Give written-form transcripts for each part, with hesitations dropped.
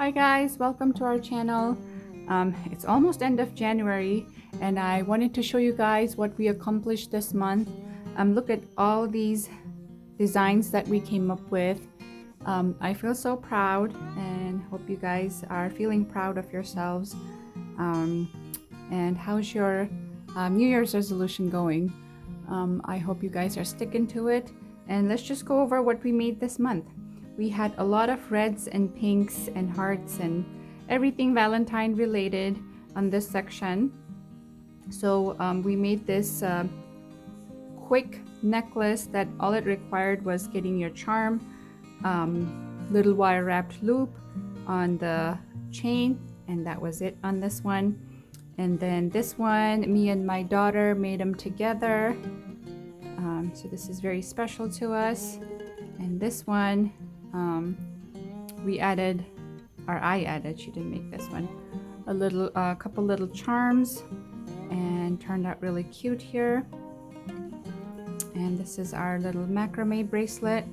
Hi guys, welcome to our channel. It's almost end of January and I wanted to show you guys what we accomplished this month. Look at all these designs that we came up with. I feel so proud and hope you guys are feeling proud of yourselves. And how's your New Year's resolution going? I hope you guys are sticking to it, and let's just go over what we made this month. We had a lot of reds and pinks and hearts and everything Valentine related on this section. So we made this quick necklace that all it required was getting your charm, little wire wrapped loop on the chain, and that was it on this one. And then this one, me and my daughter made them together. So this is very special to us. And this one, I added, she didn't make this one, a couple little charms, and turned out really cute here. And this is our little macrame bracelet.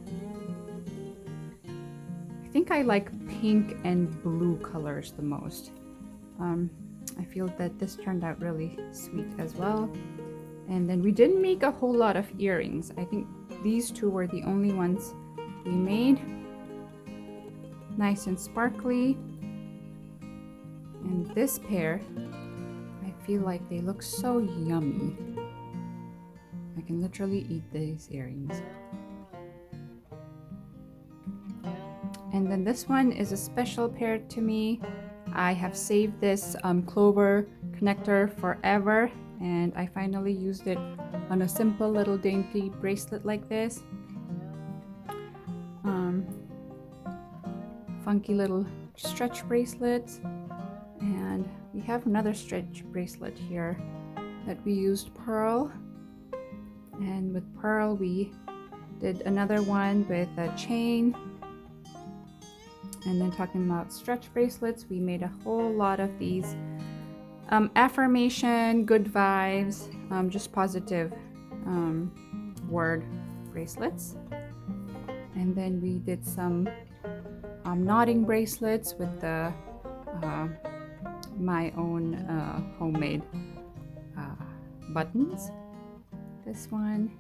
I think I like pink and blue colors the most. I feel that this turned out really sweet as well. And then we didn't make a whole lot of earrings. I think these two were the only ones we made. Nice and sparkly. And this pair, I feel like they look so yummy. I can literally eat these earrings. And then this one is a special pair to me. I have saved this clover connector forever, and I finally used it on a simple little dainty bracelet like this. Funky little stretch bracelets, and we have another stretch bracelet here that we used pearl, and with pearl we did another one with a chain. And then talking about stretch bracelets, we made a whole lot of these affirmation, good vibes, just positive word bracelets. And then we did some knotting bracelets with the my own homemade buttons. This one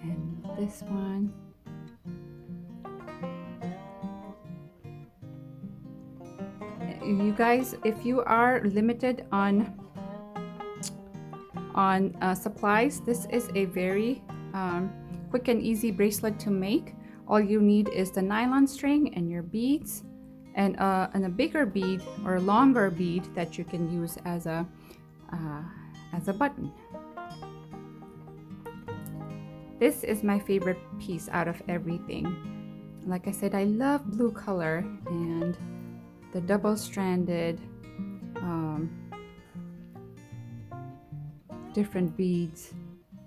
and this one. You guys, if you are limited on supplies, this is a very quick and easy bracelet to make. All you need is the nylon string and your beads, and a bigger bead or a longer bead that you can use as a button. This is my favorite piece out of everything. Like I said, I love blue color, and the double-stranded different beads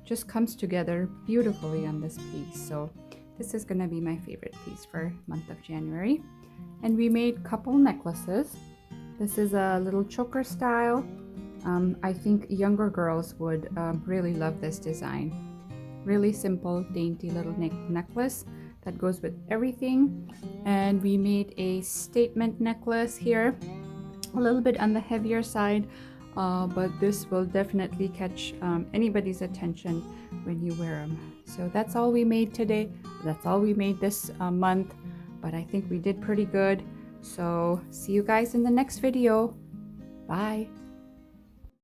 just comes together beautifully on this piece. So this is gonna be my favorite piece for month of January. And we made couple necklaces. This is a little choker style. I think younger girls would really love this design. Really simple, dainty little necklace that goes with everything. And we made a statement necklace here, a little bit on the heavier side, but this will definitely catch anybody's attention when you wear them. So that's all we made today. That's all we made this month, but I think we did pretty good. So see you guys in the next video. Bye.